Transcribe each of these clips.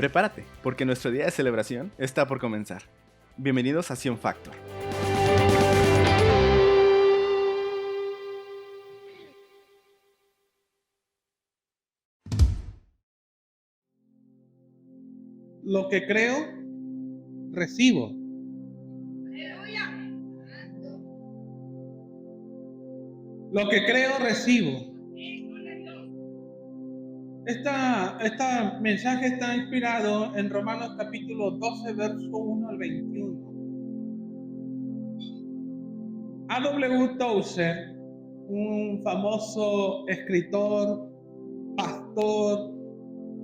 Prepárate, porque nuestro día de celebración está por comenzar. Bienvenidos a Sion Factor. Lo que creo, recibo. Lo que creo, recibo. Este mensaje está inspirado en Romanos capítulo 12, verso 1 al 21. A.W. Tozer, un famoso escritor, pastor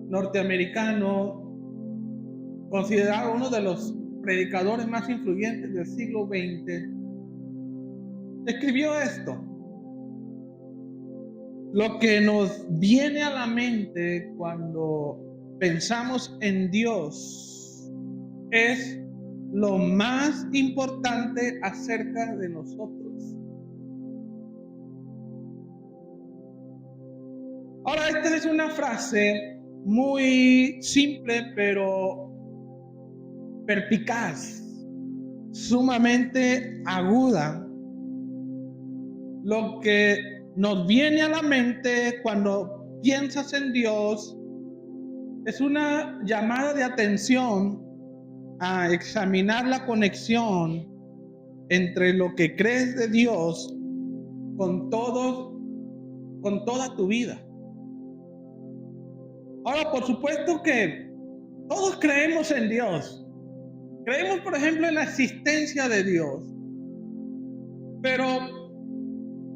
norteamericano, considerado uno de los predicadores más influyentes del siglo XX, escribió esto: lo que nos viene a la mente cuando pensamos en Dios es lo más importante acerca de nosotros. Ahora, esta es una frase muy simple, pero perspicaz, sumamente aguda. Lo que nos viene a la mente cuando piensas en Dios es una llamada de atención a examinar la conexión entre lo que crees de Dios con toda tu vida. Ahora, por supuesto que todos creemos en Dios. Creemos, por ejemplo, en la existencia de Dios. Pero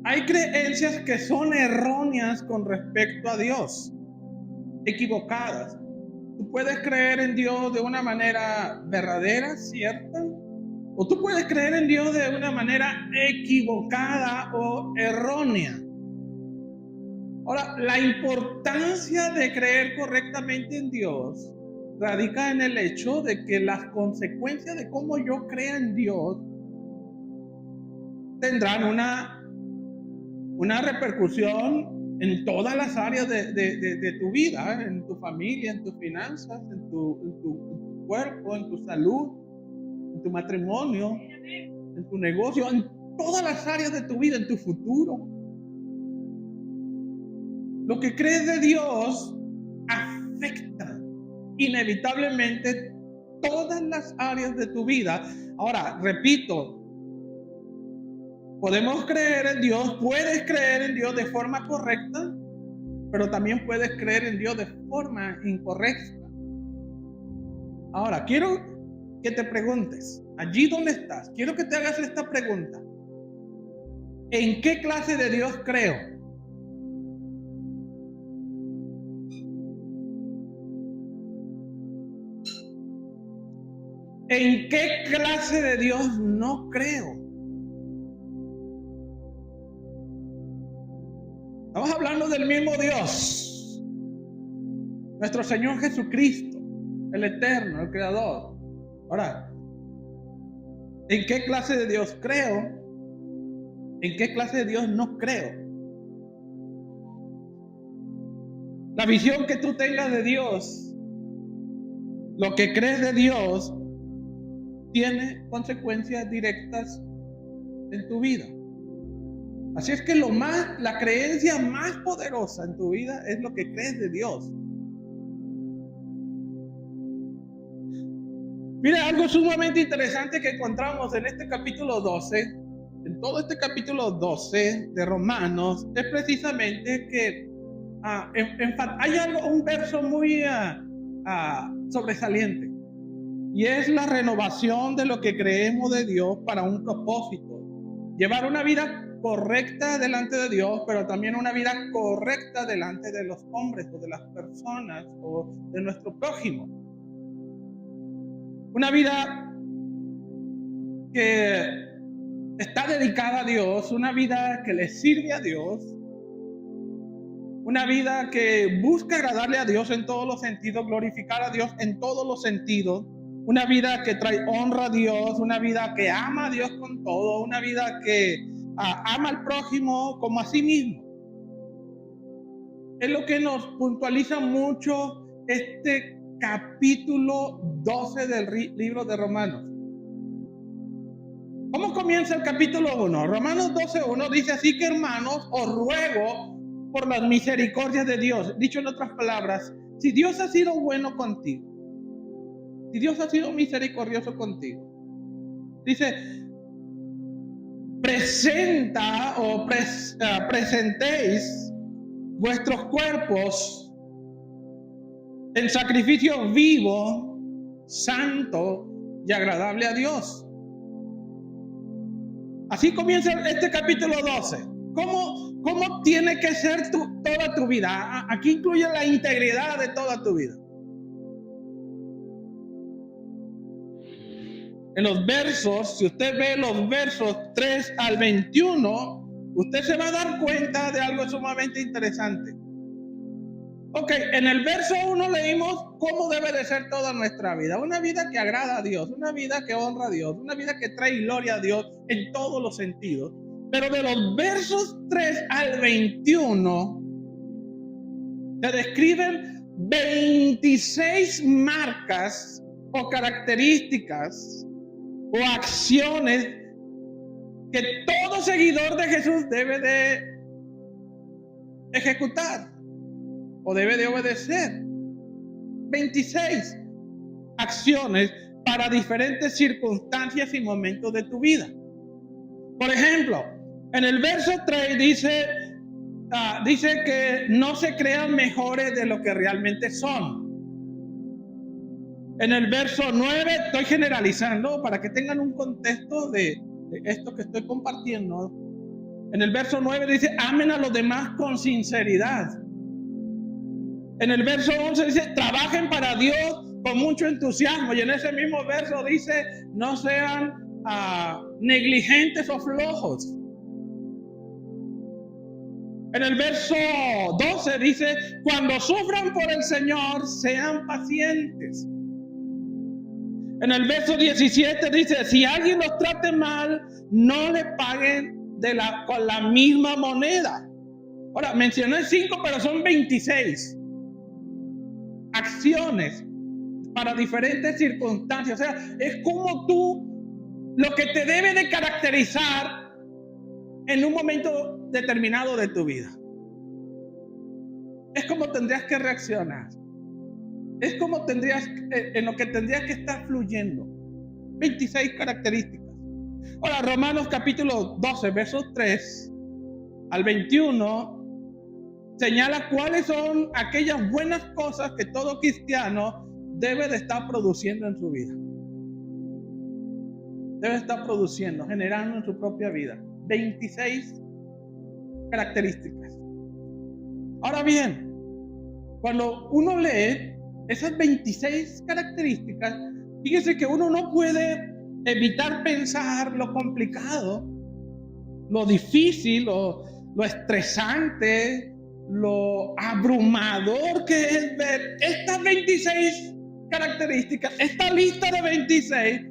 hay creencias que son erróneas con respecto a Dios, equivocadas. Tú puedes creer en Dios de una manera verdadera, cierta, o tú puedes creer en Dios de una manera equivocada o errónea. Ahora, la importancia de creer correctamente en Dios radica en el hecho de que las consecuencias de cómo yo crea en Dios tendrán una repercusión en todas las áreas de tu vida, en tu familia, en tus finanzas, en tu cuerpo, en tu salud, en tu matrimonio, en tu negocio, en todas las áreas de tu vida, en tu futuro. Lo que crees de Dios afecta inevitablemente todas las áreas de tu vida. Ahora, repito, podemos creer en Dios, puedes creer en Dios de forma correcta, pero también puedes creer en Dios de forma incorrecta. Ahora, quiero que te preguntes, allí donde estás, quiero que te hagas esta pregunta: ¿en qué clase de Dios creo? ¿En qué clase de Dios no creo? Estamos hablando del mismo Dios, nuestro Señor Jesucristo, el Eterno, el Creador. Ahora, ¿en qué clase de Dios creo? ¿En qué clase de Dios no creo? La visión que tú tengas de Dios, lo que crees de Dios, tiene consecuencias directas en tu vida. Así es que la creencia más poderosa en tu vida es lo que crees de Dios. Mira, algo sumamente interesante que encontramos en este capítulo 12, en todo este capítulo 12 de Romanos, es precisamente que hay un verso muy sobresaliente. Y es la renovación de lo que creemos de Dios para un propósito. Llevar una vida correcta delante de Dios, pero también una vida correcta delante de los hombres o de las personas o de nuestro prójimo. Una vida que está dedicada a Dios, una vida que le sirve a Dios, una vida que busca agradarle a Dios en todos los sentidos, glorificar a Dios en todos los sentidos. Una vida que trae honra a Dios, una vida que ama a Dios con todo, una vida que ama al prójimo como a sí mismo. Es lo que nos puntualiza mucho este capítulo 12 del libro de Romanos. ¿Cómo comienza el capítulo 1? Romanos 12:1 dice: así que, hermanos, os ruego por las misericordias de Dios. Dicho en otras palabras, si Dios ha sido bueno contigo, si Dios ha sido misericordioso contigo, dice, presentéis vuestros cuerpos en sacrificio vivo, santo y agradable a Dios. Así comienza este capítulo 12. ¿Cómo tiene que ser toda tu vida? Aquí incluye la integridad de toda tu vida. En los versos, si usted ve los versos 3 al 21, usted se va a dar cuenta de algo sumamente interesante. Ok, en el verso 1 leímos cómo debe de ser toda nuestra vida. Una vida que agrada a Dios, una vida que honra a Dios, una vida que trae gloria a Dios en todos los sentidos. Pero de los versos 3 al 21 se describen 26 marcas o características o acciones que todo seguidor de Jesús debe de ejecutar o debe de obedecer. 26 acciones para diferentes circunstancias y momentos de tu vida. Por ejemplo, en el verso 3 dice que no se crean mejores de lo que realmente son. En el verso 9, estoy generalizando para que tengan un contexto de esto que estoy compartiendo. En el verso 9 dice: amen a los demás con sinceridad. En el verso 11 dice: trabajen para Dios con mucho entusiasmo. Y en ese mismo verso dice: no sean negligentes o flojos. En el verso 12 dice: cuando sufran por el Señor, sean pacientes. En el verso 17 dice: si alguien los trate mal, no le paguen con la misma moneda. Ahora, mencioné 5, pero son 26 acciones para diferentes circunstancias. O sea, es como lo que te debe de caracterizar en un momento determinado de tu vida. Es como tendrías que reaccionar. Es como en lo que tendrías que estar fluyendo. 26 características. Ahora, Romanos capítulo 12, versos 3 al 21, señala cuáles son aquellas buenas cosas que todo cristiano debe de estar produciendo en su vida. Debe estar produciendo, generando en su propia vida. 26 características. Ahora bien, cuando uno lee esas 26 características, fíjese que uno no puede evitar pensar lo complicado, lo difícil, lo estresante, lo abrumador que es ver estas 26 características, esta lista de 26,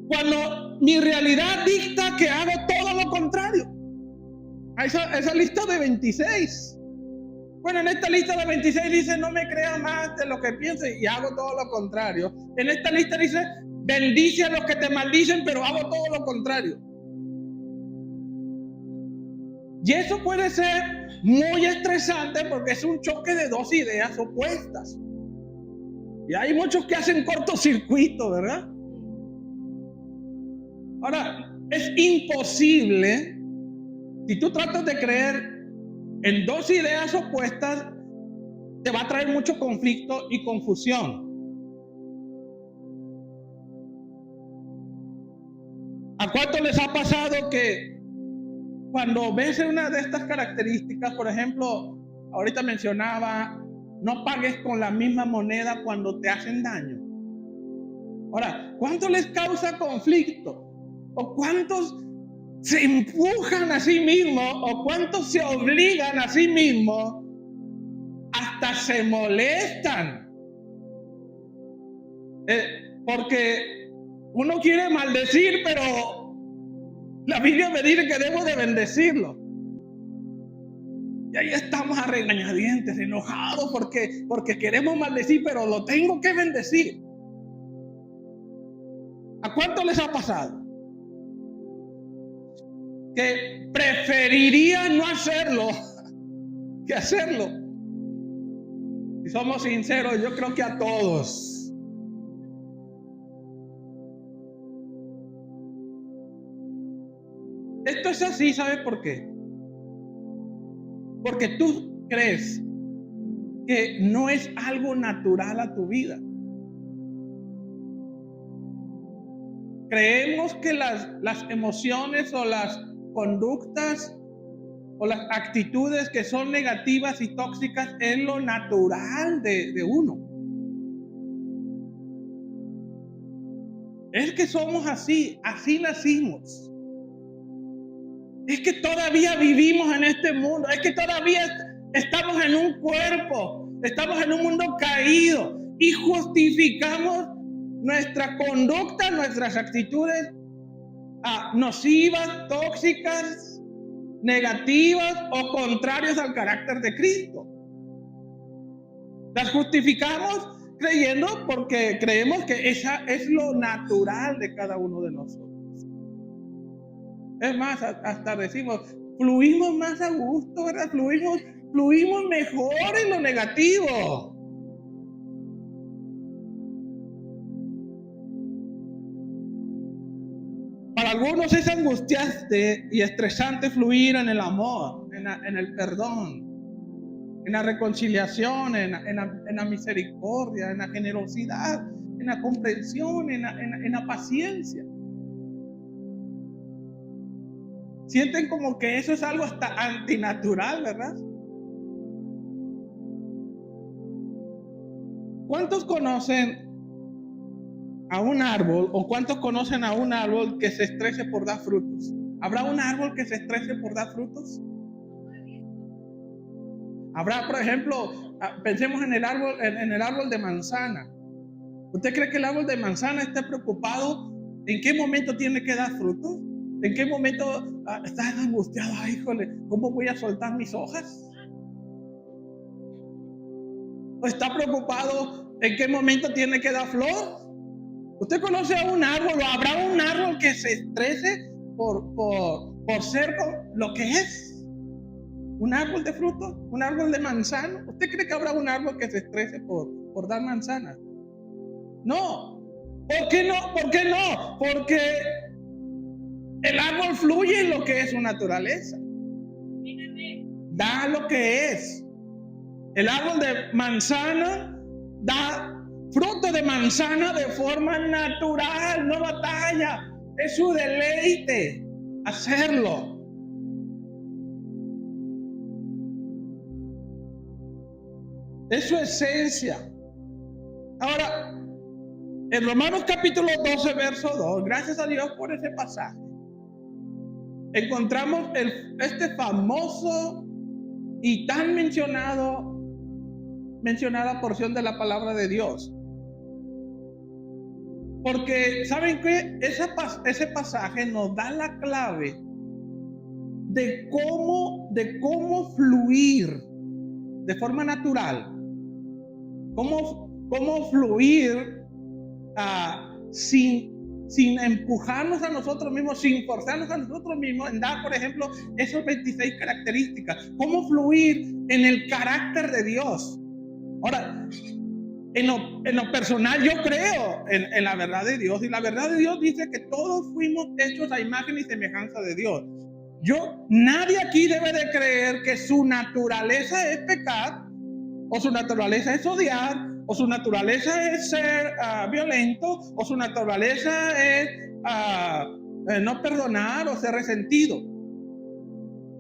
cuando mi realidad dicta que hago todo lo contrario a esa lista de 26. Bueno, en esta lista de 26 dice: no me crea más de lo que piense, y hago todo lo contrario. En esta lista dice: bendice a los que te maldicen, pero hago todo lo contrario. Y eso puede ser muy estresante porque es un choque de dos ideas opuestas. Y hay muchos que hacen cortocircuito, ¿verdad? Ahora, es imposible, si tú tratas de creer en dos ideas opuestas, te va a traer mucho conflicto y confusión. ¿A cuánto les ha pasado que cuando ves una de estas características, por ejemplo, ahorita mencionaba, no pagues con la misma moneda cuando te hacen daño? Ahora, ¿cuánto les causa conflicto? ¿O cuántos se empujan a sí mismos? ¿O cuántos se obligan a sí mismos? Hasta se molestan. Porque uno quiere maldecir, pero la Biblia me dice que debo de bendecirlo. Y ahí estamos a regañadientes, enojados porque queremos maldecir, pero lo tengo que bendecir. ¿A cuánto les ha pasado? Que preferiría no hacerlo que hacerlo. Si somos sinceros, yo creo que a todos. Esto es así, ¿sabes por qué? Porque tú crees que no es algo natural a tu vida. Creemos que las emociones o las conductas o las actitudes que son negativas y tóxicas es lo natural de uno. Es que somos así nacimos. Es que todavía vivimos en este mundo, es que todavía estamos en un cuerpo, estamos en un mundo caído y justificamos nuestra conducta, nuestras actitudes nocivas, tóxicas, negativas o contrarias al carácter de Cristo. Las justificamos creyendo porque creemos que esa es lo natural de cada uno de nosotros. Es más, hasta decimos, fluimos más a gusto, ¿verdad? Fluimos mejor en lo negativo. Para algunos es angustiante y estresante fluir en el amor, en el perdón, en la reconciliación, en la misericordia, en la generosidad, en la comprensión, en la paciencia. Sienten como que eso es algo hasta antinatural, ¿verdad? ¿Cuántos conocen a un árbol o cuántos conocen a un árbol que se estrese por dar frutos? ¿Habrá un árbol que se estrese por dar frutos? Habrá, por ejemplo, pensemos en el árbol de manzana. ¿Usted cree que el árbol de manzana esté preocupado en qué momento tiene que dar frutos? ¿En qué momento está angustiado? Ay, híjole, ¿cómo voy a soltar mis hojas? ¿O está preocupado en qué momento tiene que dar flor? ¿Usted conoce a un árbol o habrá un árbol que se estrese por ser lo que es? ¿Un árbol de frutos? ¿Un árbol de manzana? ¿Usted cree que habrá un árbol que se estrese por dar manzanas? No. ¿Por qué no? ¿Por qué no? Porque el árbol fluye en lo que es su naturaleza. Da lo que es. El árbol de manzana da fruto de manzana de forma natural, no batalla. Es su deleite hacerlo. Es su esencia. Ahora, en Romanos capítulo 12, verso 2, gracias a Dios por ese pasaje, encontramos este famoso y tan mencionada porción de la palabra de Dios. Porque, ¿saben qué? Ese pasaje nos da la clave de cómo fluir de forma natural. Cómo fluir sin empujarnos a nosotros mismos, sin forzarnos a nosotros mismos en dar, por ejemplo, esas 26 características. Cómo fluir en el carácter de Dios. Ahora, en lo personal, yo creo en la verdad de Dios. Y la verdad de Dios dice que todos fuimos hechos a imagen y semejanza de Dios. Nadie aquí debe de creer que su naturaleza es pecar, o su naturaleza es odiar, o su naturaleza es ser violento, o su naturaleza es no perdonar o ser resentido.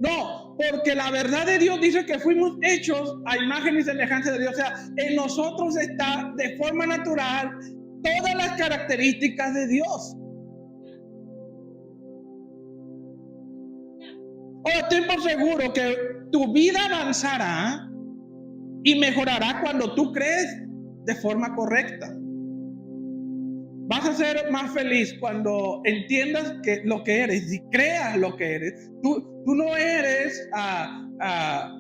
No, porque la verdad de Dios dice que fuimos hechos a imagen y semejanza de Dios. O sea, en nosotros está de forma natural todas las características de Dios. Ahora, ten por seguro que tu vida avanzará y mejorará cuando tú crees de forma correcta. Vas a ser más feliz cuando entiendas que lo que eres y creas lo que eres. Tú no eres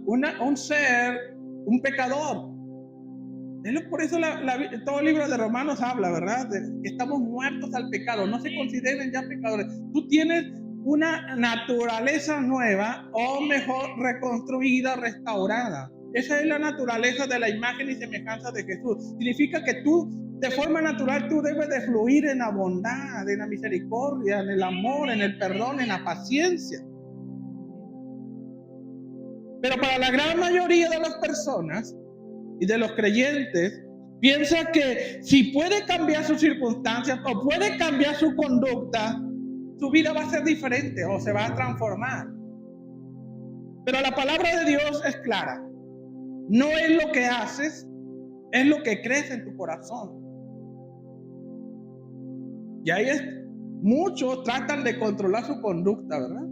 un ser, un pecador. Por eso todo el libro de Romanos habla, ¿verdad? De que estamos muertos al pecado. No se consideren ya pecadores. Tú tienes una naturaleza nueva, o mejor, reconstruida, restaurada. Esa es la naturaleza de la imagen y semejanza de Jesús. Significa que tú, de forma natural, tú debes de fluir en la bondad, en la misericordia, en el amor, en el perdón, en la paciencia. Pero para la gran mayoría de las personas y de los creyentes, piensa que si puede cambiar sus circunstancias o puede cambiar su conducta, su vida va a ser diferente o se va a transformar. Pero la palabra de Dios es clara. No es lo que haces, es lo que crees en tu corazón. Y ahí muchos tratan de controlar su conducta, ¿verdad?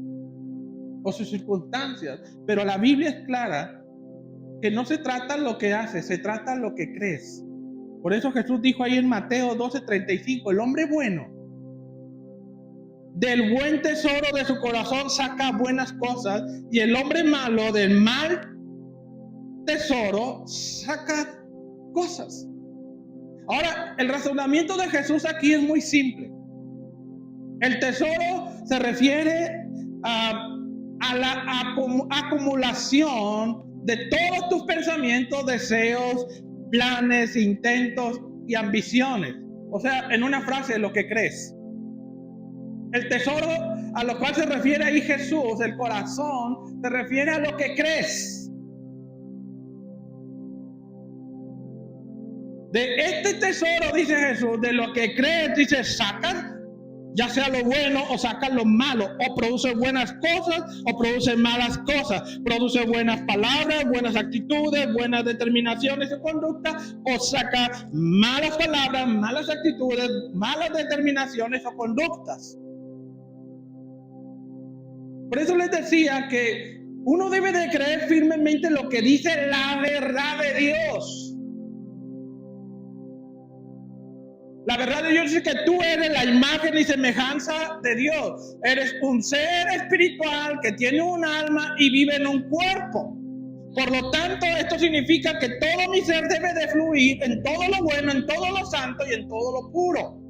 O sus circunstancias. Pero la Biblia es clara que no se trata lo que haces, se trata lo que crees. Por eso Jesús dijo ahí en Mateo 12:35, el hombre bueno del buen tesoro de su corazón saca buenas cosas, y el hombre malo del mal tesoro saca cosas. Ahora, el razonamiento de Jesús aquí es muy simple. El tesoro se refiere a la acumulación de todos tus pensamientos, deseos, planes, intentos y ambiciones. O sea, en una frase, lo que crees. El tesoro a lo cual se refiere ahí Jesús, el corazón, se refiere a lo que crees. De este tesoro, dice Jesús, de lo que crees, dice, sacas ya sea lo bueno o sacas lo malo, o produce buenas cosas o produce malas cosas, produce buenas palabras, buenas actitudes, buenas determinaciones o conducta, o saca malas palabras, malas actitudes, malas determinaciones o conductas. Por eso les decía que uno debe de creer firmemente lo que dice la verdad de Dios. La verdad de Dios es que tú eres la imagen y semejanza de Dios. Eres un ser espiritual que tiene un alma y vive en un cuerpo. Por lo tanto, esto significa que todo mi ser debe de fluir en todo lo bueno, en todo lo santo y en todo lo puro.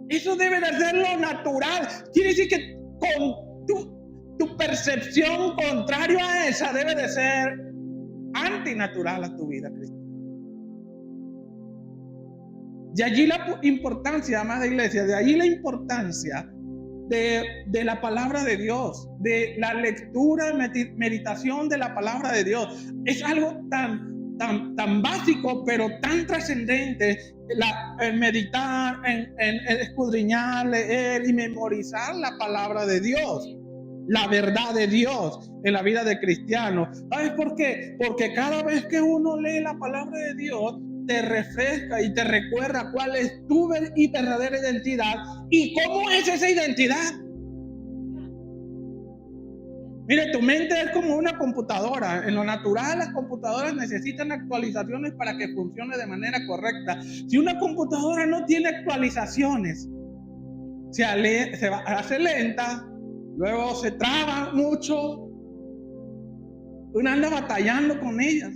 Eso debe de ser lo natural. Quiere decir que con tu percepción contrario a esa debe de ser antinatural a tu vida cristiana. De allí la importancia, amada iglesia, de allí la importancia de la palabra de Dios, de la lectura, meditación de la palabra de Dios. Es algo tan básico, pero tan trascendente, el meditar, en escudriñar, leer y memorizar la palabra de Dios, la verdad de Dios en la vida de cristiano. ¿Sabes por qué? Porque cada vez que uno lee la palabra de Dios, te refresca y te recuerda cuál es tu verdadera identidad y cómo es esa identidad. Mire, tu mente es como una computadora. En lo natural, las computadoras necesitan actualizaciones para que funcione de manera correcta. Si una computadora no tiene actualizaciones, se hace lenta, luego se traba mucho, uno anda batallando con ellas.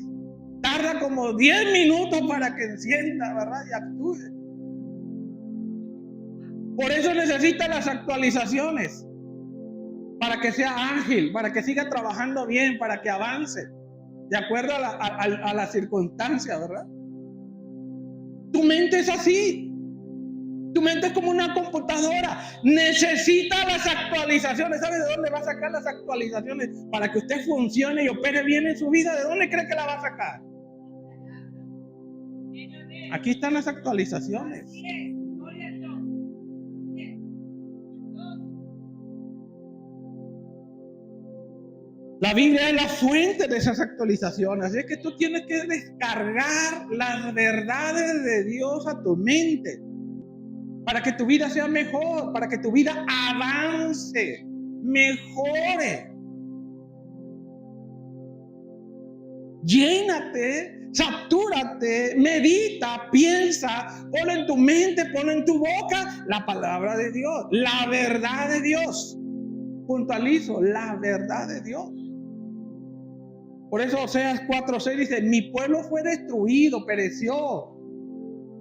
Tarda como 10 minutos para que encienda, ¿verdad? Y actúe. Por eso necesita las actualizaciones, para que sea ágil, para que siga trabajando bien, para que avance, de acuerdo a la circunstancia, ¿verdad? Tu mente es así. Tu mente es como una computadora. Necesita las actualizaciones. ¿Sabe de dónde va a sacar las actualizaciones? Para que usted funcione y opere bien en su vida. ¿De dónde cree que la va a sacar? Aquí están las actualizaciones. La Biblia es la fuente de esas actualizaciones. Así es que tú tienes que descargar las verdades de Dios a tu mente para que tu vida sea mejor, para que tu vida avance, mejore. Llénate, satúrate, medita, piensa, pon en tu mente, pon en tu boca la palabra de Dios, la verdad de Dios. Puntualizo, la verdad de Dios. Por eso Oseas 4:6 dice, mi pueblo fue destruido, pereció,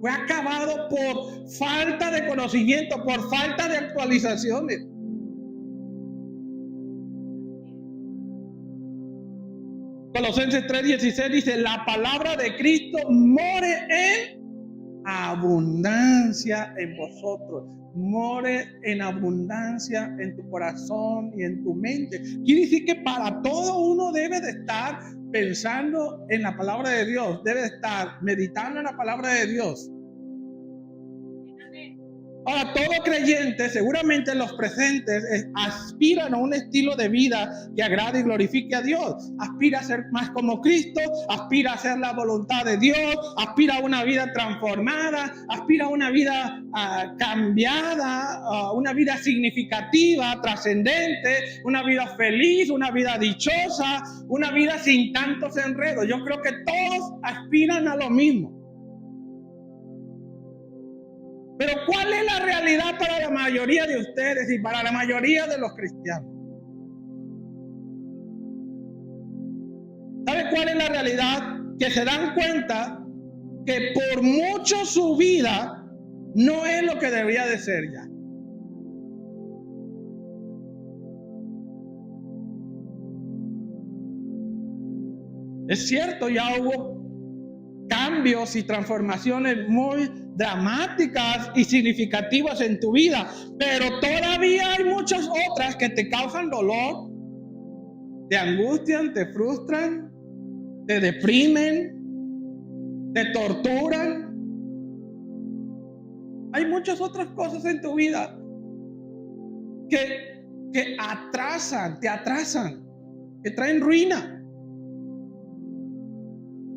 fue acabado por falta de conocimiento, por falta de actualizaciones. Colosenses 3:16 dice, la palabra de Cristo more en abundancia en vosotros. More en abundancia en tu corazón y en tu mente. Quiere decir que para todo uno debe de estar pensando en la palabra de Dios. Debe de estar meditando en la palabra de Dios. Ahora, todo creyente, seguramente los presentes, aspiran a un estilo de vida que agrade y glorifique a Dios. Aspira a ser más como Cristo, aspira a hacer la voluntad de Dios, aspira a una vida transformada, aspira a una vida cambiada, una vida significativa, trascendente, una vida feliz, una vida dichosa, una vida sin tantos enredos. Yo creo que todos aspiran a lo mismo. Pero ¿cuál es la realidad para la mayoría de ustedes y para la mayoría de los cristianos? ¿Sabe cuál es la realidad? Que se dan cuenta que por mucho su vida no es lo que debería de ser ya. Es cierto, ya hubo cambios y transformaciones muy dramáticas y significativas en tu vida, pero todavía hay muchas otras que te causan dolor, te angustian, te frustran, te deprimen, te torturan. Hay muchas otras cosas en tu vida que te atrasan, que traen ruina.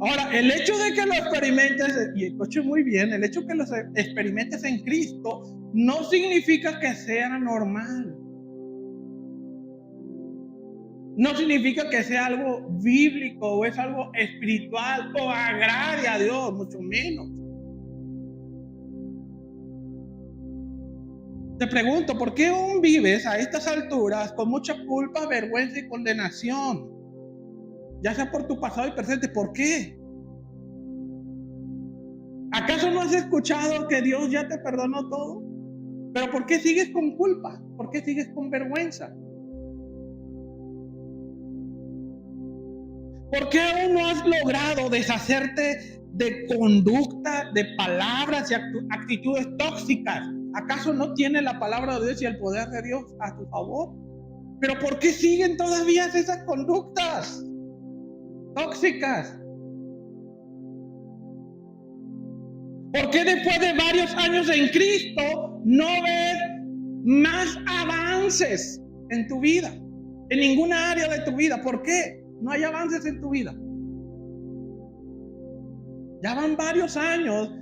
Ahora, el hecho de que lo experimentes, y escuche muy bien, el hecho de que lo experimentes en Cristo no significa que sea normal. No significa que sea algo bíblico o es algo espiritual o agrade a Dios, mucho menos. Te pregunto, ¿por qué aún vives a estas alturas con mucha culpa, vergüenza y condenación? Ya sea por tu pasado y presente, ¿por qué? ¿Acaso no has escuchado que Dios ya te perdonó todo? ¿Pero por qué sigues con culpa? ¿Por qué sigues con vergüenza? ¿Por qué aún no has logrado deshacerte de conducta, de palabras y actitudes tóxicas? ¿Acaso no tiene la palabra de Dios y el poder de Dios a tu favor? ¿Pero por qué siguen todavía esas conductas tóxicas? ¿Por qué después de varios años en Cristo no ves más avances en tu vida? En ninguna área de tu vida. ¿Por qué no hay avances en tu vida? Ya van varios años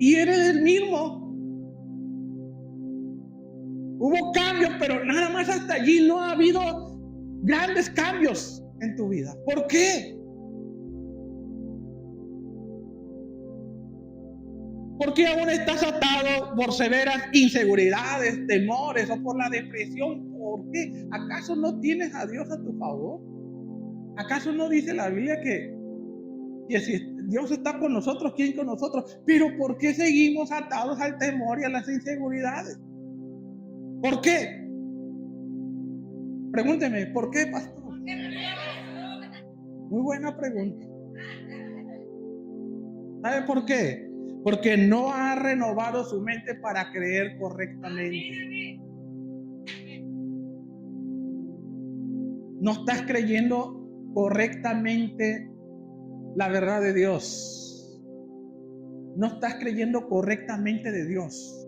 y eres el mismo. Hubo cambios, pero nada más hasta allí no ha habido grandes cambios en tu vida. ¿Por qué? ¿Por qué aún estás atado por severas inseguridades, temores o por la depresión? ¿Por qué? ¿Acaso no tienes a Dios a tu favor? ¿Acaso no dice la Biblia que si Dios está con nosotros, quién con nosotros? Pero ¿por qué seguimos atados al temor y a las inseguridades? ¿Por qué? Pregúnteme, ¿por qué, pastor? Muy buena pregunta. ¿Sabe por qué? Porque no ha renovado su mente para creer correctamente. No estás creyendo correctamente la verdad de Dios. No estás creyendo correctamente de Dios.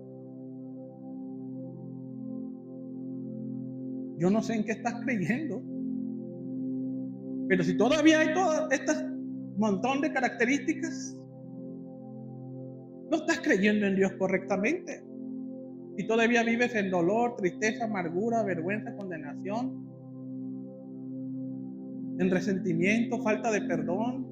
Yo no sé en qué estás creyendo. Pero si todavía hay todas estas montón de características, no estás creyendo en Dios correctamente. Y todavía vives en dolor, tristeza, amargura, vergüenza, condenación. en resentimiento, falta de perdón.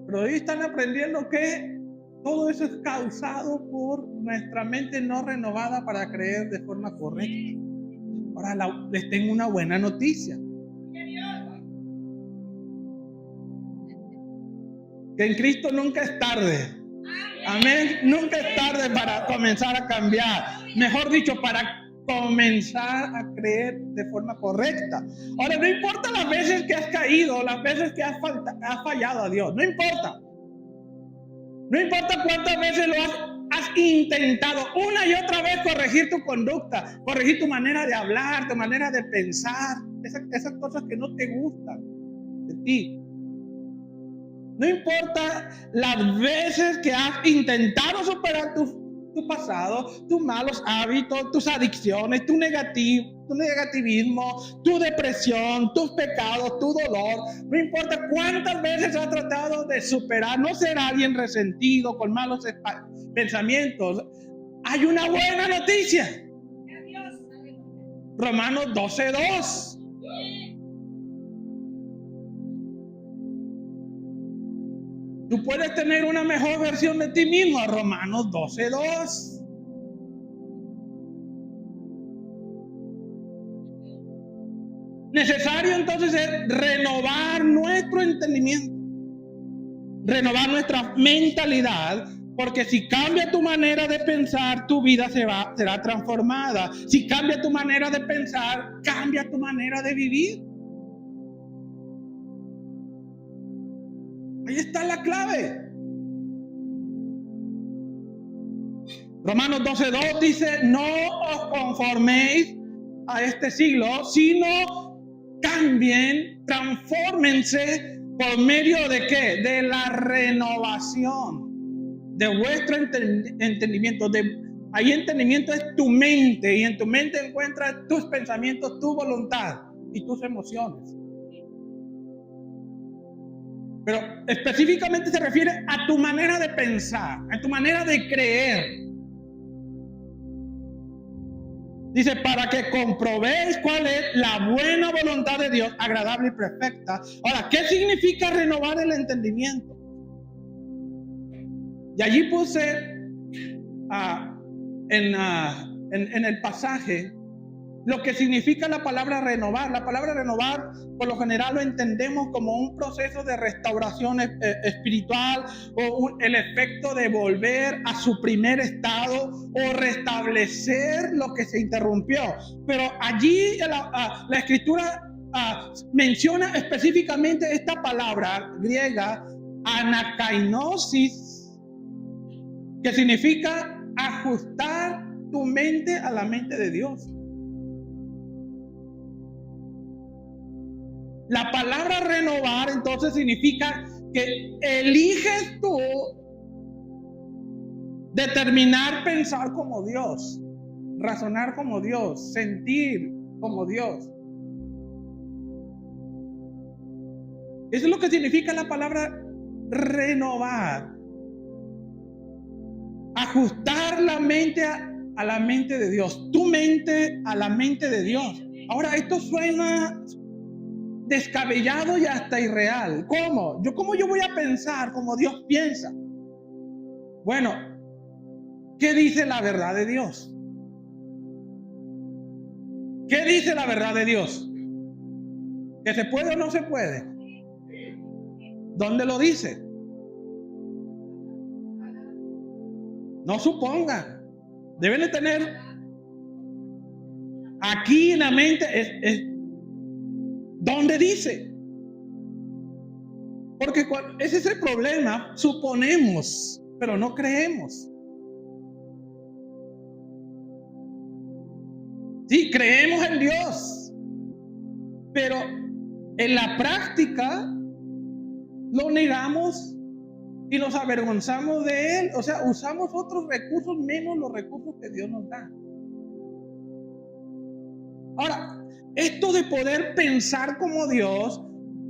Pero hoy están aprendiendo que todo eso es causado por nuestra mente no renovada para creer de forma correcta. Ahora les tengo una buena noticia. Que en Cristo nunca es tarde. Amén. Nunca es tarde para comenzar a cambiar. Mejor dicho, para comenzar a creer de forma correcta. Ahora, no importa las veces que has caído, las veces que has fallado a Dios. No importa. No importa cuántas veces lo has intentado una y otra vez corregir tu conducta, corregir tu manera de hablar, tu manera de pensar, esas cosas que no te gustan de ti. No importa las veces que has intentado superar tu pasado, tus malos hábitos, tus adicciones, tu negativismo, tu depresión, tus pecados, tu dolor. No importa cuántas veces has tratado de superar, no ser alguien resentido, con malos pensamientos. Hay una buena noticia. Romanos 12:2. Tú puedes tener una mejor versión de ti mismo. Romanos 12:2. Necesario entonces es renovar nuestro entendimiento, renovar nuestra mentalidad, porque si cambia tu manera de pensar, tu vida será transformada. Si cambia tu manera de pensar, cambia tu manera de vivir. Ahí está la clave. Romanos 12:2 dice: no os conforméis a este siglo, sino cambien, transfórmense por medio de ¿qué? De la renovación de vuestro entendimiento. Ahí entendimiento es tu mente, y en tu mente encuentras tus pensamientos, tu voluntad y tus emociones. Pero específicamente se refiere a tu manera de pensar, a tu manera de creer. Dice, para que comprobéis cuál es la buena voluntad de Dios, agradable y perfecta. Ahora, ¿qué significa renovar el entendimiento? Y allí puse en el pasaje lo que significa la palabra renovar. La palabra renovar, por lo general, lo entendemos como un proceso de restauración espiritual, o el efecto de volver a su primer estado o restablecer lo que se interrumpió. Pero allí la Escritura menciona específicamente esta palabra griega, anakainosis, que significa ajustar tu mente a la mente de Dios. La palabra renovar entonces significa que eliges tú determinar pensar como Dios, razonar como Dios, sentir como Dios. Eso es lo que significa la palabra renovar. Ajustar la mente a la mente de Dios, tu mente a la mente de Dios. Ahora, esto suena descabellado y hasta irreal. ¿Cómo yo voy a pensar como Dios piensa? Bueno, ¿qué dice la verdad de Dios? ¿Qué dice la verdad de Dios? ¿Que se puede o no se puede? ¿Dónde lo dice? No supongan. Deben de tener aquí en la mente ¿dónde dice? Porque ese es el problema. Suponemos, pero no creemos. Sí, creemos en Dios, pero en la práctica lo negamos y nos avergonzamos de Él. O sea, usamos otros recursos menos los recursos que Dios nos da. Ahora, esto de poder pensar como Dios,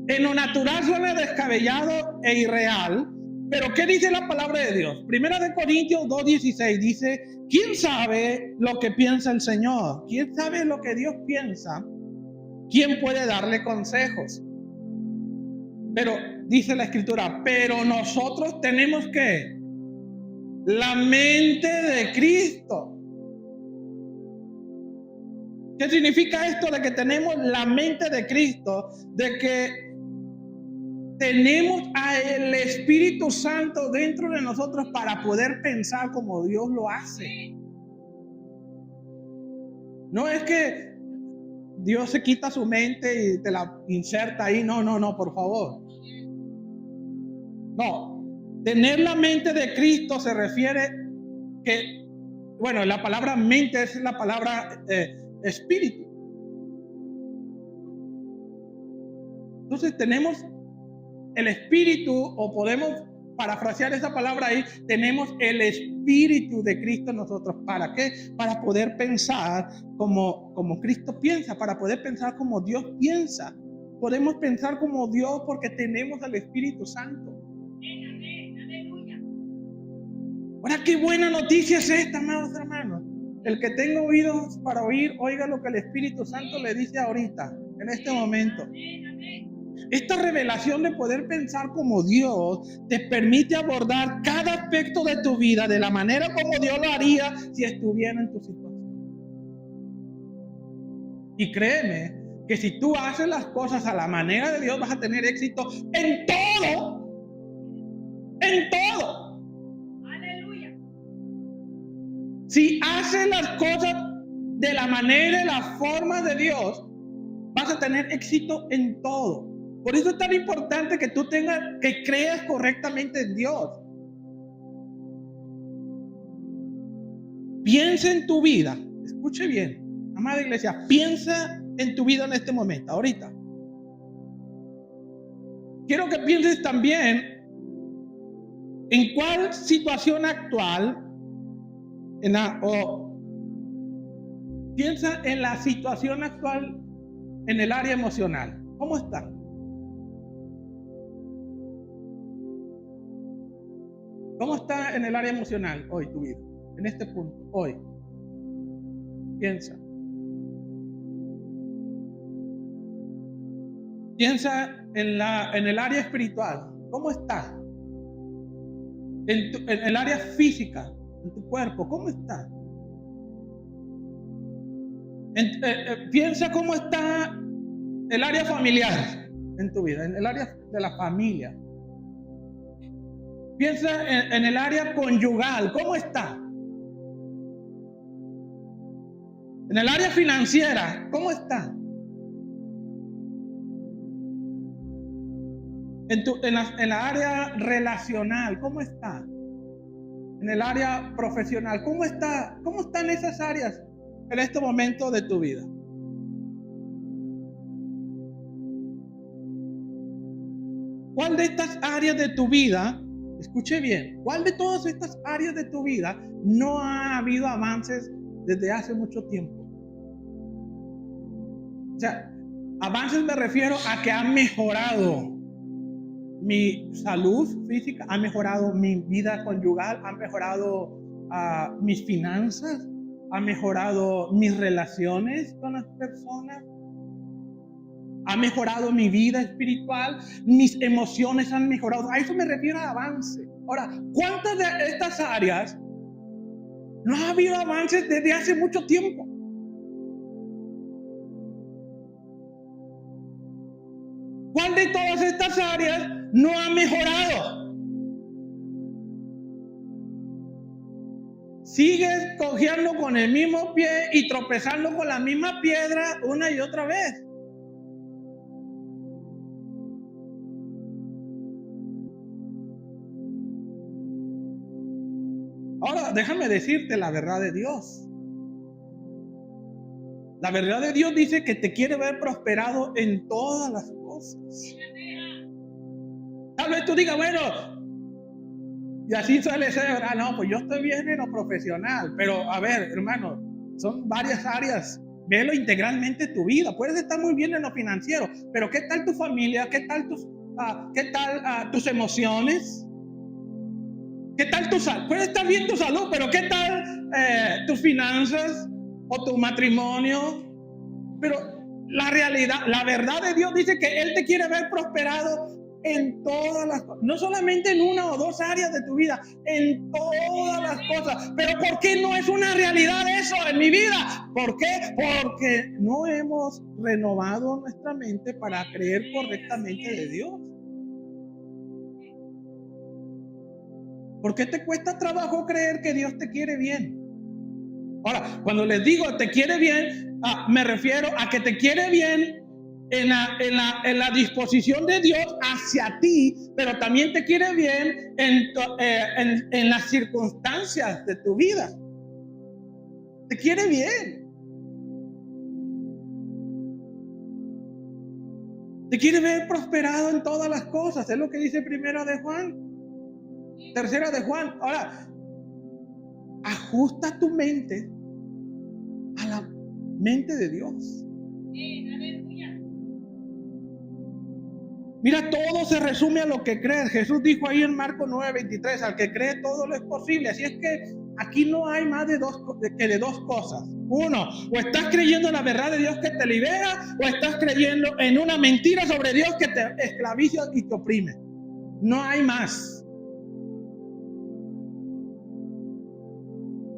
en lo natural suena descabellado e irreal, Pero ¿qué dice la palabra de Dios? Primera de Corintios 2:16 dice, ¿quién sabe lo que piensa el Señor? ¿Quién sabe lo que Dios piensa? ¿Quién puede darle consejos? Pero dice la escritura, pero nosotros tenemos que la mente de Cristo. ¿Qué significa esto de que tenemos la mente de Cristo? De que tenemos al Espíritu Santo dentro de nosotros para poder pensar como Dios lo hace. No es que Dios se quita su mente y te la inserta ahí. No, por favor. No. Tener la mente de Cristo se refiere que, bueno, la palabra mente es la palabra espíritu. Entonces tenemos el espíritu, o podemos parafrasear esa palabra ahí, tenemos el Espíritu de Cristo en nosotros. ¿Para qué? Para poder pensar como Cristo piensa, para poder pensar como Dios piensa. Podemos pensar como Dios porque tenemos al Espíritu Santo. Ahora, qué buena noticia es esta, amados hermanos. El que tenga oídos para oír, oiga lo que el Espíritu Santo le dice ahorita, en este momento. Esta revelación de poder pensar como Dios te permite abordar cada aspecto de tu vida de la manera como Dios lo haría si estuviera en tu situación. Y créeme que si tú haces las cosas a la manera de Dios vas a tener éxito en todo. En todo. Aleluya. Si haces las cosas de la manera y la forma de Dios, vas a tener éxito en todo. Por eso es tan importante que tú creas correctamente en Dios. Piensa en tu vida. Escuche bien, amada iglesia, piensa en tu vida en este momento, ahorita. Quiero que pienses también en cuál situación actual, piensa en la situación actual en el área emocional. ¿Cómo está? ¿Cómo está en el área emocional hoy tu vida? En este punto, hoy. Piensa. Piensa en el área espiritual. ¿Cómo está? En el área física, en tu cuerpo, ¿cómo está? Piensa cómo está el área familiar en tu vida, en el área de la familia. Piensa en el área conyugal, ¿cómo está? En el área financiera, ¿cómo está? En la área relacional, ¿cómo está? En el área profesional, ¿cómo está? ¿Cómo están esas áreas en este momento de tu vida? ¿Cuál de estas áreas de tu vida, escuche bien, cuál de todas estas áreas de tu vida no ha habido avances desde hace mucho tiempo? O sea, avances me refiero a que ha mejorado mi salud física, ha mejorado mi vida conyugal, ha mejorado mis finanzas, ha mejorado mis relaciones con las personas, ha mejorado mi vida espiritual, mis emociones han mejorado. A eso me refiero a avance. Ahora, ¿cuántas de estas áreas no ha habido avances desde hace mucho tiempo? ¿Cuál de todas estas áreas no ha mejorado? Sigues cojeando con el mismo pie y tropezando con la misma piedra una y otra vez. Ahora, déjame decirte la verdad de Dios. La verdad de Dios dice que te quiere ver prosperado en todas las cosas. Tal vez tú digas, bueno, y así suele ser, no, pues yo estoy bien en lo profesional, pero a ver, hermano, son varias áreas. Velo integralmente tu vida. Puedes estar muy bien en lo financiero, pero ¿qué tal tu familia? ¿Qué tal tus emociones? ¿Qué tal tu salud? Puede estar bien tu salud, pero ¿qué tal tus finanzas o tu matrimonio? Pero la realidad, la verdad de Dios dice que Él te quiere ver prosperado en todas las cosas, no solamente en una o dos áreas de tu vida, en todas las cosas. Pero ¿por qué no es una realidad eso en mi vida? ¿Por qué? Porque no hemos renovado nuestra mente para creer correctamente de Dios. ¿Por qué te cuesta trabajo creer que Dios te quiere bien? Ahora, cuando les digo te quiere bien, me refiero a que te quiere bien en la disposición de Dios hacia ti, pero también te quiere bien en las circunstancias de tu vida. Te quiere bien. Te quiere ver prosperado en todas las cosas. Es lo que dice Primera de Juan. Tercera de Juan. Ahora, ajusta tu mente a la mente de Dios. Mira, todo se resume a lo que crees. Jesús dijo ahí en Marcos 9:23, al que cree todo lo es posible. Así es que aquí no hay más de dos cosas. Uno, o estás creyendo en la verdad de Dios que te libera, o estás creyendo en una mentira sobre Dios que te esclaviza y te oprime. No hay más.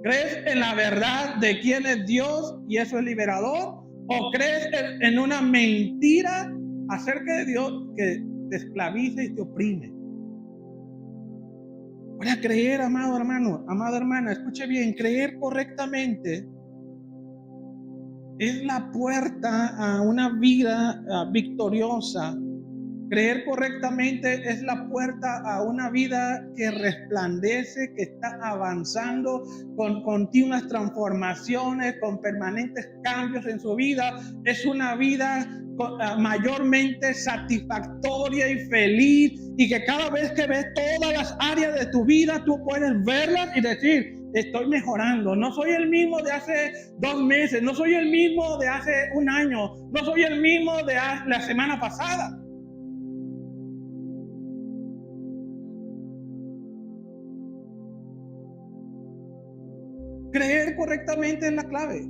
¿Crees en la verdad de quién es Dios y eso es liberador? ¿O crees en una mentira acerca de Dios que te esclaviza y te oprime? Para creer, amado hermano, amada hermana, escuche bien, creer correctamente es la puerta a una vida victoriosa. Creer correctamente es la puerta a una vida que resplandece, que está avanzando con continuas transformaciones, con permanentes cambios en su vida. Es una vida mayormente satisfactoria y feliz, y que cada vez que ves todas las áreas de tu vida, tú puedes verlas y decir: estoy mejorando, no soy el mismo de hace 2 meses, no soy el mismo de hace un año, no soy el mismo de la semana pasada. Creer correctamente es la clave.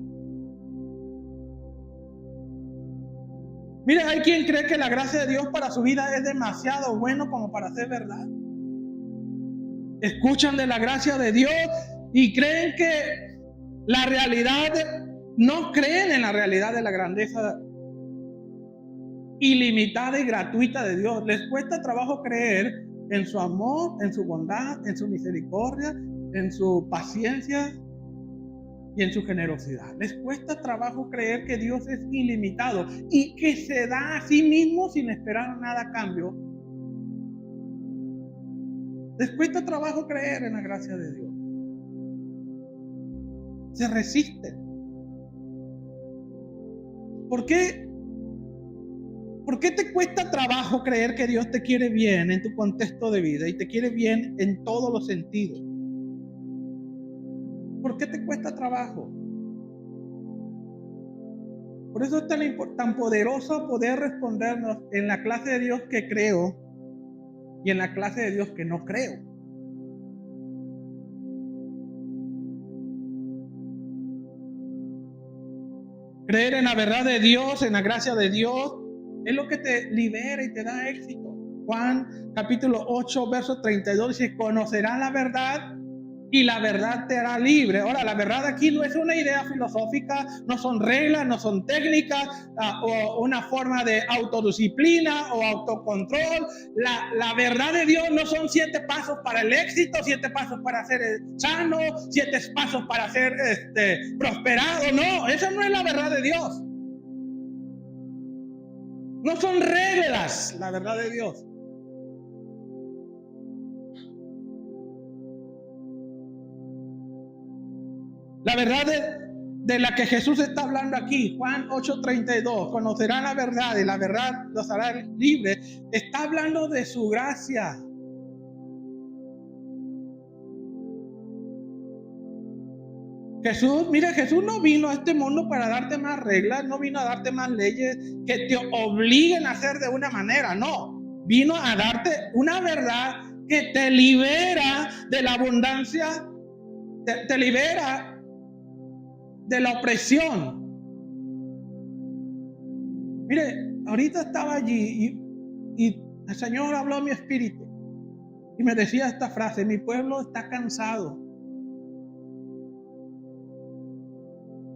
Mire, hay quien cree que la gracia de Dios para su vida es demasiado bueno como para ser verdad. Escuchan de la gracia de Dios y creen que la realidad, no creen en la realidad de la grandeza ilimitada y gratuita de Dios. Les cuesta trabajo creer en su amor, en su bondad, en su misericordia, en su paciencia y en su generosidad. Les cuesta trabajo creer que Dios es ilimitado y que se da a sí mismo sin esperar nada a cambio. Les cuesta trabajo creer en la gracia de Dios. Se resisten. ¿Por qué? ¿Por qué te cuesta trabajo creer que Dios te quiere bien en tu contexto de vida y te quiere bien en todos los sentidos? ¿Por qué te cuesta trabajo? Por eso es tan poderoso poder respondernos en la clase de Dios que creo y en la clase de Dios que no creo. Creer en la verdad de Dios, en la gracia de Dios, es lo que te libera y te da éxito. Juan capítulo 8, verso 32 dice: conocerán la verdad y la verdad te hará libre. Ahora, la verdad aquí no es una idea filosófica, no son reglas, no son técnicas o una forma de autodisciplina o autocontrol. La verdad de Dios no son 7 pasos para el éxito, 7 pasos para ser sano, 7 pasos para ser prosperado. No, esa no es la verdad de Dios. No son reglas la verdad de Dios. La verdad de la que Jesús está hablando aquí, Juan 8:32, conocerán la verdad y la verdad los hará libres. Está hablando de su gracia. Jesús no vino a este mundo para darte más reglas, no vino a darte más leyes que te obliguen a hacer de una manera, no. Vino a darte una verdad que te libera de la abundancia, te libera de la opresión. Mire, ahorita estaba allí y el Señor habló a mi espíritu y me decía esta frase: mi pueblo está cansado.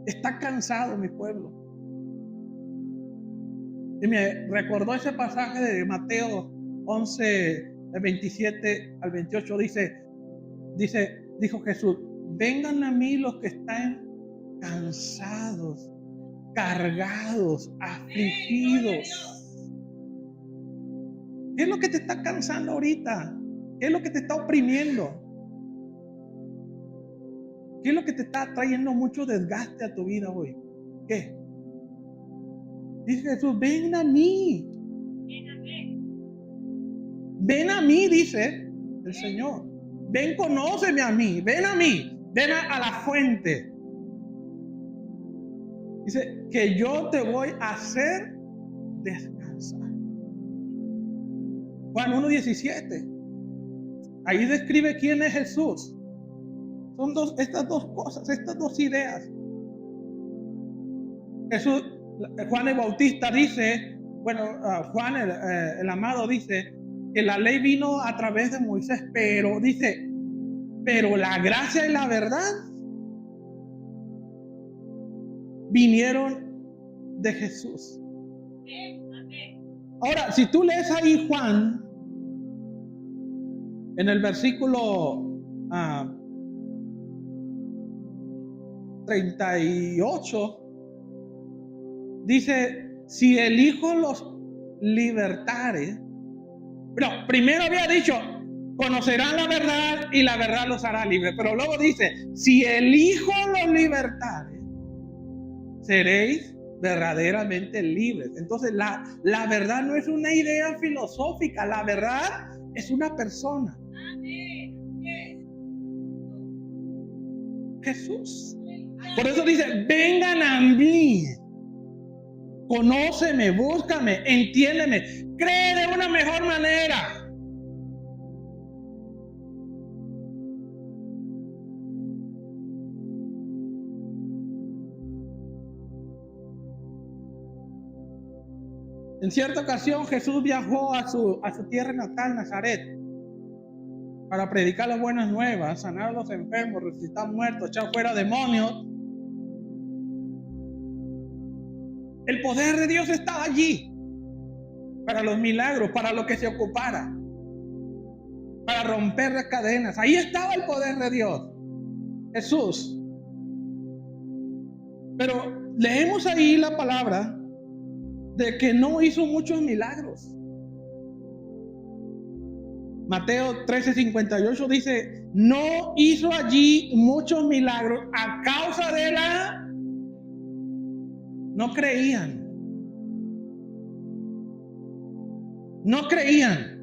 Está cansado mi pueblo. Y me recordó ese pasaje de Mateo 11, del 27 al 28. Dijo Jesús: vengan a mí los que están cansados, cargados, afligidos. ¿Qué es lo que te está cansando ahorita? ¿Qué es lo que te está oprimiendo? ¿Qué es lo que te está trayendo mucho desgaste a tu vida hoy? ¿Qué? Dice Jesús: ven a mí. Ven a mí, dice el Señor. Ven, conóceme a mí. Ven a mí. Ven a la fuente. Dice que yo te voy a hacer descansar. Juan 1:17. Ahí describe quién es Jesús. Son estas dos cosas, estas dos ideas. Jesús, Juan el Bautista dice, Juan el amado dice que la ley vino a través de Moisés, pero la gracia y la verdad vinieron de Jesús. Ahora, si tú lees ahí Juan, en el versículo 38, dice: si el Hijo los libertare. Pero primero había dicho: conocerán la verdad y la verdad los hará libres. Pero luego dice: si el Hijo los libertare, seréis verdaderamente libres. Entonces la verdad no es una idea filosófica, la verdad es una persona. Jesús. Por eso dice: vengan a mí, conóceme, búscame, entiéndeme, cree de una mejor manera. En cierta ocasión Jesús viajó a su tierra natal, Nazaret, para predicar las buenas nuevas, sanar a los enfermos, resucitar muertos, echar fuera demonios. El poder de Dios estaba allí para los milagros, para lo que se ocupara, para romper las cadenas. Ahí estaba el poder de Dios, Jesús. Pero leemos ahí la palabra de que no hizo muchos milagros. Mateo 13:58 dice: no hizo allí muchos milagros a causa de no creían. No creían.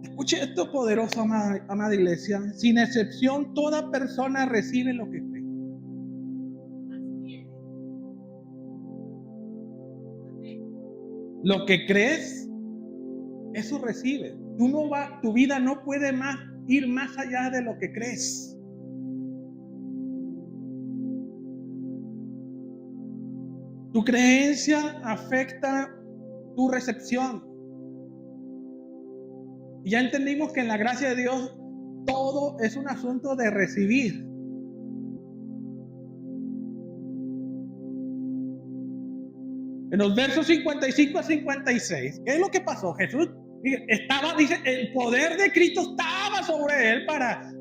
Escuche esto poderoso, amada iglesia. Sin excepción, toda persona recibe lo que cree. Lo que crees, eso recibes. Tu vida no puede ir más allá de lo que crees. Tu creencia afecta tu recepción. Y ya entendimos que en la gracia de Dios todo es un asunto de recibir. En los versos 55 a 56, ¿qué es lo que pasó? Jesús dice, el poder de Cristo estaba sobre él para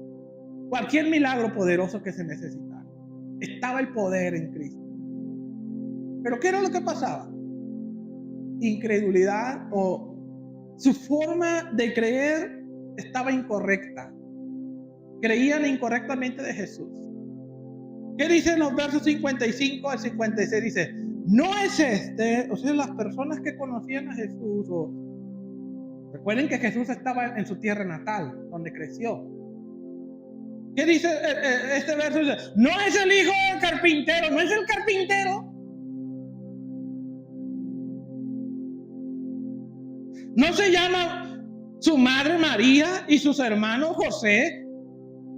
cualquier milagro poderoso que se necesitara. Estaba el poder en Cristo. Pero ¿qué era lo que pasaba? Incredulidad, o su forma de creer estaba incorrecta. Creían incorrectamente de Jesús. ¿Qué dicen los versos 55 al 56? Dice: no es o sea, las personas que conocían a Jesús, recuerden que Jesús estaba en su tierra natal, donde creció. ¿Qué dice este verso? Dice: no es el hijo del carpintero, no es el carpintero. ¿No se llama su madre María y sus hermanos José,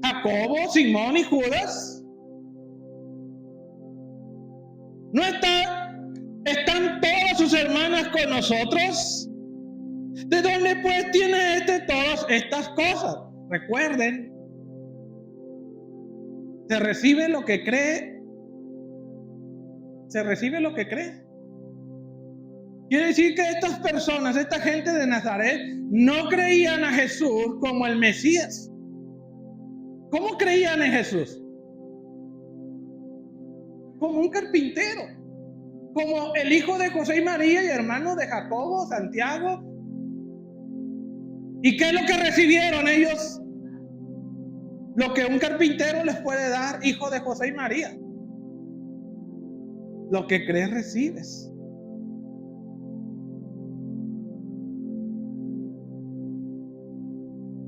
Jacobo, Simón y Judas? ¿No están todas sus hermanas con nosotros? ¿De dónde pues tiene todas estas cosas? Recuerden, se recibe lo que cree. Se recibe lo que cree. Quiere decir que estas personas, esta gente de Nazaret, no creían a Jesús como el Mesías. ¿Cómo creían en Jesús? Como un carpintero, como el hijo de José y María y hermano de Jacobo, Santiago. ¿Y qué es lo que recibieron ellos? Lo que un carpintero les puede dar, hijo de José y María. Lo que crees recibes.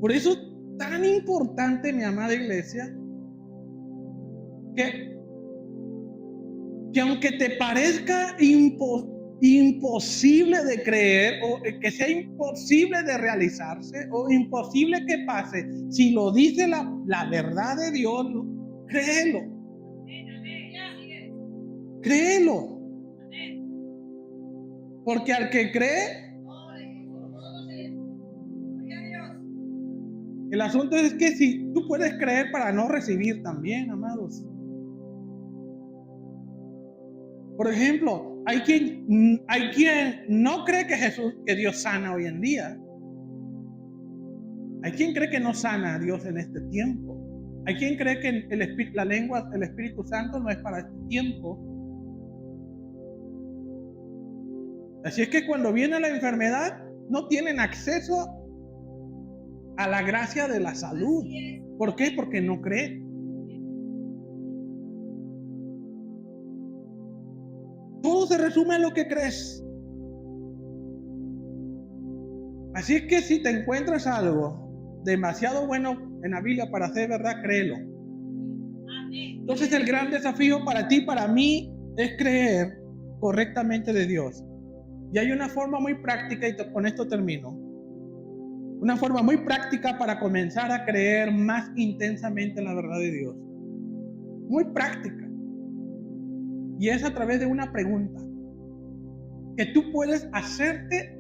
Por eso es tan importante, mi amada iglesia, que aunque te parezca imposible de creer, o que sea imposible de realizarse, o imposible que pase, si lo dice la verdad de Dios, créelo. Créelo. Porque al que cree, el asunto es que si tú puedes creer para no recibir también, amados. Por ejemplo, hay quien no cree que Dios sana hoy en día. Hay quien cree que no sana a Dios en este tiempo. Hay quien cree que el Espíritu Santo no es para este tiempo. Así es que cuando viene la enfermedad, no tienen acceso a la gracia de la salud. ¿Por qué? Porque no creen. Todo se resume en lo que crees. Así es que si te encuentras algo demasiado bueno en la Biblia para ser verdad, créelo. Entonces el gran desafío para ti, para mí, es creer correctamente de Dios. Y hay una forma muy práctica, y con esto termino. Una forma muy práctica para comenzar a creer más intensamente en la verdad de Dios. Muy práctica. Y es a través de una pregunta que tú puedes hacerte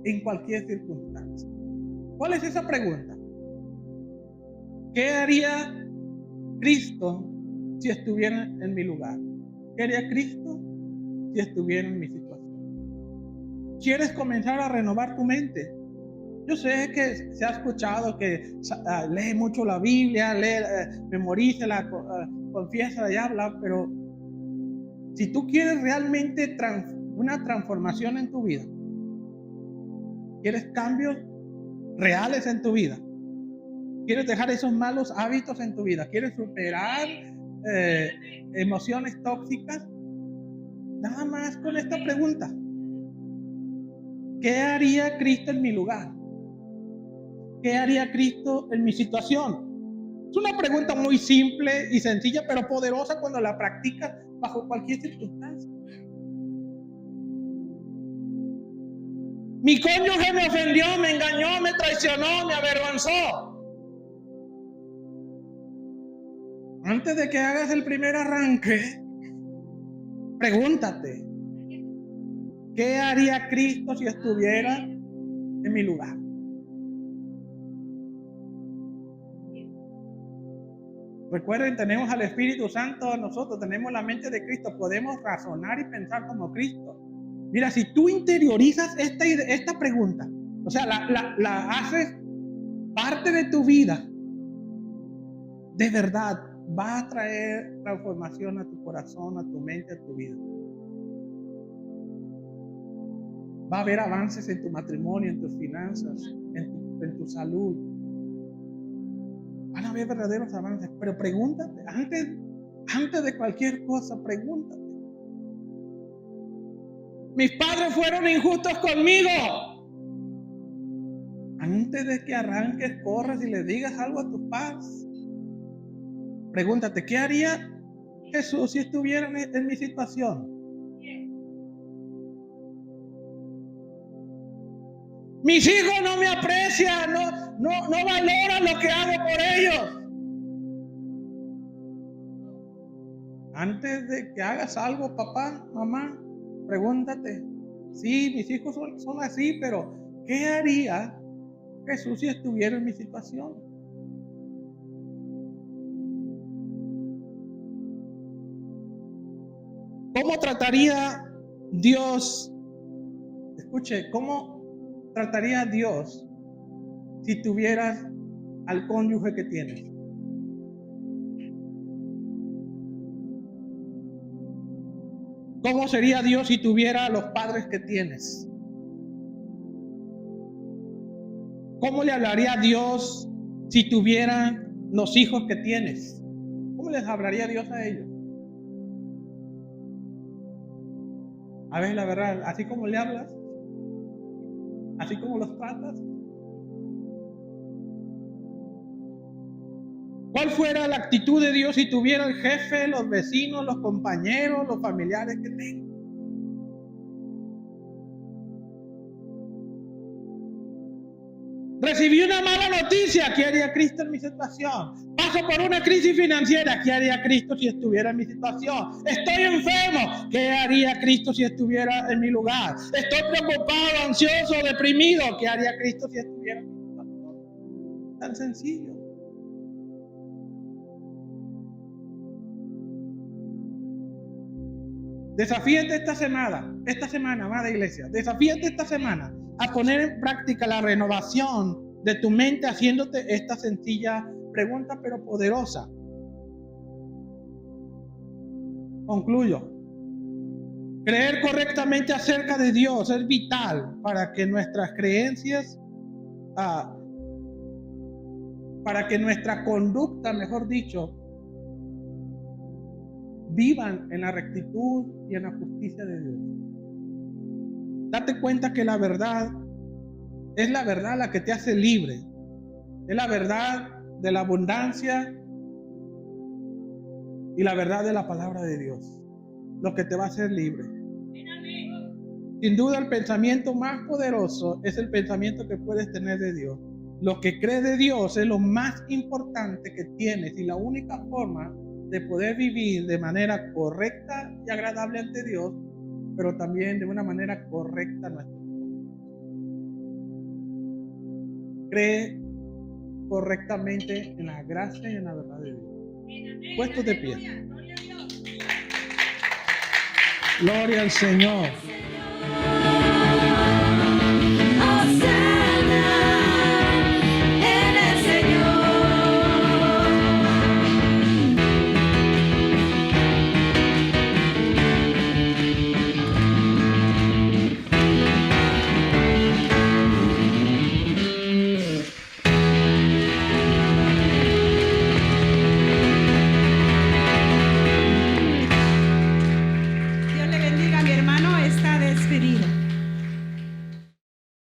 en cualquier circunstancia. ¿Cuál es esa pregunta? ¿Qué haría Cristo si estuviera en mi lugar? ¿Qué haría Cristo si estuviera en mi situación? ¿Quieres comenzar a renovar tu mente? Yo sé que se ha escuchado que lee mucho la Biblia, memoriza, confiesa y habla, pero si tú quieres realmente una transformación en tu vida, quieres cambios reales en tu vida, quieres dejar esos malos hábitos en tu vida, quieres superar emociones tóxicas, nada más con esta pregunta: ¿qué haría Cristo en mi lugar? ¿Qué haría Cristo en mi situación? Es una pregunta muy simple y sencilla, pero poderosa cuando la practicas bajo cualquier circunstancia. Mi cónyuge me ofendió, me engañó, me traicionó, me avergonzó. Antes de que hagas el primer arranque, pregúntate: ¿qué haría Cristo si estuviera en mi lugar? Recuerden, tenemos al Espíritu Santo, nosotros tenemos la mente de Cristo, podemos razonar y pensar como Cristo. Mira, si tú interiorizas esta pregunta, o sea, la haces parte de tu vida, de verdad, va a traer transformación a tu corazón, a tu mente, a tu vida. Va a haber avances en tu matrimonio, en tus finanzas, en tu salud. Van a haber verdaderos avances, pero pregúntate, antes de cualquier cosa, pregúntate: mis padres fueron injustos conmigo. Antes de que arranques, corras y le digas algo a tus padres, pregúntate: ¿qué haría Jesús si estuviera en mi situación? Mis hijos no me aprecian, no valoran lo que hago por ellos. Antes de que hagas algo, papá, mamá, pregúntate, sí, mis hijos son así, pero ¿qué haría Jesús si estuviera en mi situación? ¿Cómo trataría Dios? Escuche, ¿cómo trataría Dios si tuvieras al cónyuge que tienes? ¿Cómo sería Dios si tuviera a los padres que tienes? ¿Cómo le hablaría a Dios si tuviera los hijos que tienes? ¿Cómo les hablaría Dios a ellos? A ver, la verdad, así como le hablas, así como los tratas. ¿Cuál fuera la actitud de Dios si tuviera el jefe, los vecinos, los compañeros, los familiares que tengo? Recibí una mala noticia, ¿qué haría Cristo en mi situación? Paso por una crisis financiera, ¿qué haría Cristo si estuviera en mi situación? Estoy enfermo, ¿qué haría Cristo si estuviera en mi lugar? Estoy preocupado, ansioso, deprimido, ¿qué haría Cristo si estuviera en mi situación? Tan sencillo. Desafíate esta semana, amada iglesia, desafíate esta semana a poner en práctica la renovación de tu mente haciéndote esta sencilla pregunta pero poderosa. Concluyo. Creer correctamente acerca de Dios es vital para que nuestras creencias, para que nuestra conducta, mejor dicho, vivan en la rectitud y en la justicia de Dios. Date cuenta que la verdad es la verdad la que te hace libre. Es la verdad de la abundancia y la verdad de la palabra de Dios, lo que te va a hacer libre. Sin duda el pensamiento más poderoso es el pensamiento que puedes tener de Dios. Lo que crees de Dios es lo más importante que tienes y la única forma de poder vivir de manera correcta y agradable ante Dios, pero también de una manera correcta a nuestro Dios. Cree correctamente en la gracia y en la verdad de Dios. Puestos de pie. Gloria al Señor.